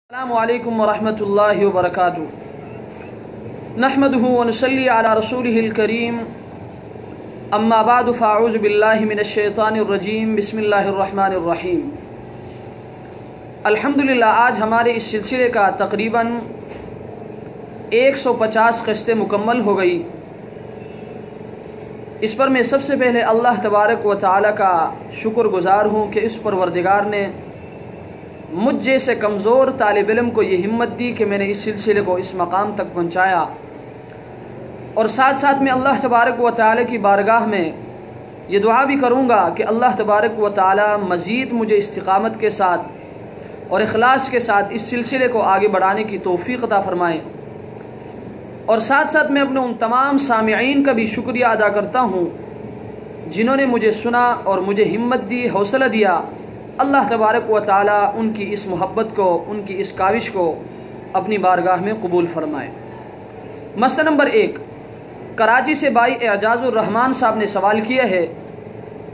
अस्सलामु अलैकुम वरहमतुल्लाहि वबरकातुहू। नहमदुहु व नसल्ली अला रसूलिहिल करीम। अम्मा बादु फ़अऊज़ु बिल्लाहि मिनश शैतानिर रजीम। बिस्मिल्लाहिर रहमानिर रहीम। अल्हम्दुलिल्लाह, आज हमारे इस सिलसिले का तकरीबन 150 क़िस्तें मुकम्मल हो गई। इस पर मैं सबसे पहले अल्लाह तबारक व तआला का शुक्रगुज़ार हूँ कि इस परवरदिगार ने मुझ जैसे कमज़ोर तालिब इल्म को ये हिम्मत दी कि मैंने इस सिलसिले को इस मकाम तक पहुँचाया। और साथ साथ मैं अल्लाह तबारक व तआला की बारगाह में ये दुआ भी करूँगा कि अल्लाह तबारक व तआला मज़ीद मुझे इस्तिक़ामत के साथ और इखलास के साथ इस सिलसिले को आगे बढ़ाने की तौफ़ीक़ अता फ़रमाए। और साथ साथ मैं अपने उन तमाम सामिईन का भी शुक्रिया अदा करता हूँ जिन्होंने मुझे सुना और मुझे हिम्मत दी, हौसला दिया। अल्लाह तबारक व तआला उनकी इस मोहब्बत को, उनकी इस काविश को अपनी बारगाह में कबूल फ़रमाए। मसला नंबर 1, कराची से भाई एजाज़ुर रहमान साहब ने सवाल किया है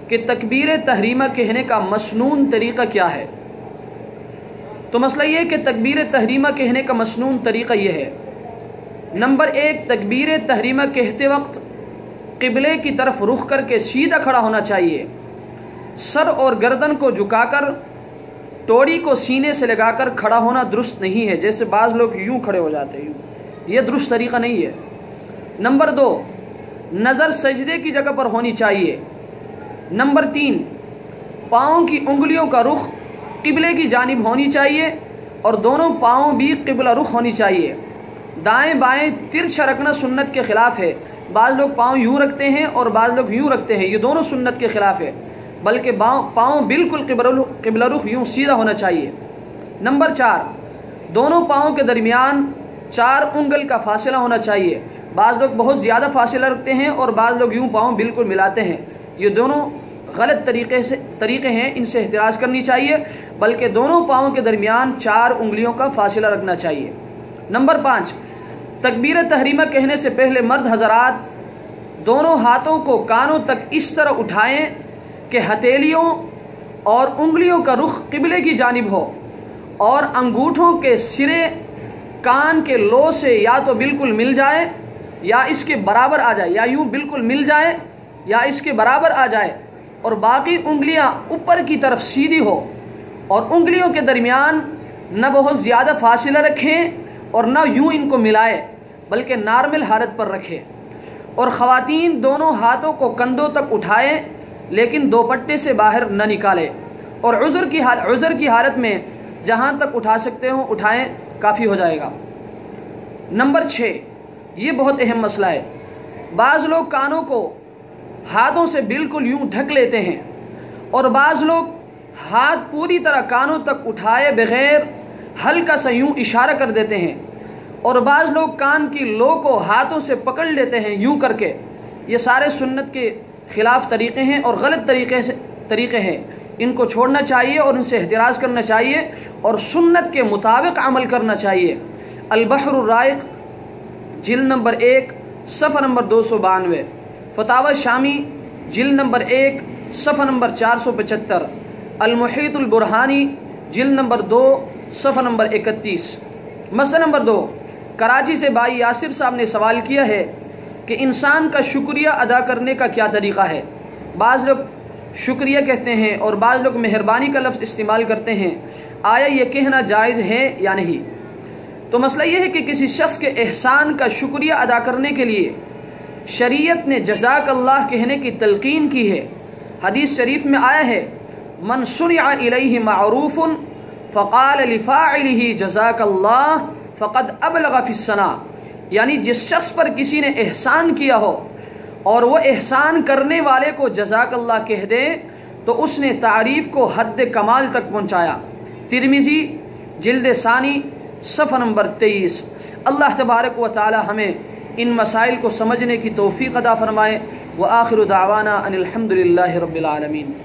कि तकबीर तहरीमा कहने का मसनून तरीक़ा क्या है। तो मसला ये है कि तकबीर तहरीमा कहने का मसनून तरीक़ा ये है। नंबर 1, तकबीर तहरीमा कहते वक्त क़िबले की तरफ रुख करके सीधा खड़ा होना चाहिए। सर और गर्दन को झुकाकर टोड़ी को सीने से लगाकर खड़ा होना दुरुस्त नहीं है। जैसे बाज़ लोग यूँ खड़े हो जाते हैं, ये दुरुस्त तरीक़ा नहीं है। नंबर 2, नज़र सजदे की जगह पर होनी चाहिए। नंबर 3, पाँव की उंगलियों का रुख क़िबले की जानिब होनी चाहिए और दोनों पाँव भी क़िबला रुख होनी चाहिए। दाएं बाएं तिरछा रखना सुन्नत के ख़िलाफ़ है। बाज़ लोग पाँव यूँ रखते हैं और बाज़ लोग यूँ रखते हैं, ये दोनों सुन्नत के ख़िलाफ़ है, बल्कि पाँव बिल्कुल क़िबला रुख यूँ सीधा होना चाहिए। नंबर 4, दोनों पाँव के दरमियान 4 उंगल का फासला होना चाहिए। बाज़ लोग बहुत ज़्यादा फासला रखते हैं और बाज़ लोग यूँ पाँव बिल्कुल मिलाते हैं, ये दोनों गलत तरीक़े हैं, इनसे एहतिराज़ करनी चाहिए, बल्कि दोनों पाँव के दरमियान 4 उंगलियों का फासला रखना चाहिए। नंबर 5, तकबीर तहरीमा कहने से पहले मर्द हज़रात दोनों हाथों को कानों तक इस तरह उठाएं कि हथेलियों और उंगलियों का रुख क़िबले की जानिब हो और अंगूठों के सिरे कान के लो से या तो बिल्कुल मिल जाए या इसके बराबर आ जाए, या यूँ बिल्कुल मिल जाए या इसके बराबर आ जाए, और बाकी उंगलियां ऊपर की तरफ सीधी हो और उंगलियों के दरमियान न बहुत ज़्यादा फासला रखें और न यूँ इनको मिलाए, बल्कि नॉर्मल हालत पर रखें। और ख़वातीन दोनों हाथों को कंधों तक उठाएं लेकिन दोपट्टे से बाहर न निकालें, और उज़्र की हालत में जहाँ तक उठा सकते हो उठाएं, काफ़ी हो जाएगा। नंबर 6, ये बहुत अहम मसला है। बाज़ लोग कानों को हाथों से बिल्कुल यूँ ढक लेते हैं और बाज़ लोग हाथ पूरी तरह कानों तक उठाए बग़ैर हल्का सा यूँ इशारा कर देते हैं, और बाज़ लोग कान की लो को हाथों से पकड़ लेते हैं यूँ करके। ये सारे सुन्नत के ख़िलाफ़ तरीक़े हैं और गलत तरीक़े हैं। इनको छोड़ना चाहिए और इनसे एहतिराज़ करना चाहिए और सुन्नत के मुताबिक अमल करना चाहिए। अल-बहरुर राइक़, जिल्द नंबर 1, सफ़ा नंबर 292, फ़तावा शामी, जिल्द नंबर 1, सफ़ा नंबर 475, अल-मुहीतुल बुरहानी, जिल्द नंबर 2, सफ़ा नंबर 31। मसला नंबर 2, कराची से भाई यासिर साहब ने सवाल किया है कि इंसान का शुक्रिया अदा करने का क्या तरीक़ा है। बाज़ लोग शुक्रिया कहते हैं और बाज़ लोग मेहरबानी का लफ्ज़ इस्तेमाल करते हैं, आया ये कहना जायज़ है या नहीं। तो मसला ये है कि किसी शख्स के एहसान का शुक्रिया अदा करने के लिए शरीयत ने जज़ाकल्लाह कहने की तलक़ीन की है। हदीस शरीफ में आया है, मन सुनिअ इलैहि मअरूफ़ुन फ़क़ाल लिफ़ाइलिही जज़ाकल्लाह फ़क़द अबलग़ फ़िस्सना। यानी जिस शख्स पर किसी ने एहसान किया हो और वह एहसान करने वाले को जज़ाकल्लाह कह दे तो उसने तारीफ़ को हद कमाल तक पहुँचाया। तिरमिज़ी, जिल्द सानी, सफ़ा नंबर 23। अल्लाह तबारक व तआला हमें इन मसाइल को समझने की तौफ़ीक़ अता फ़रमाए। व आखिरु दावाना अनिल हम्दुलिल्लाहि रब्बिल आलमीन।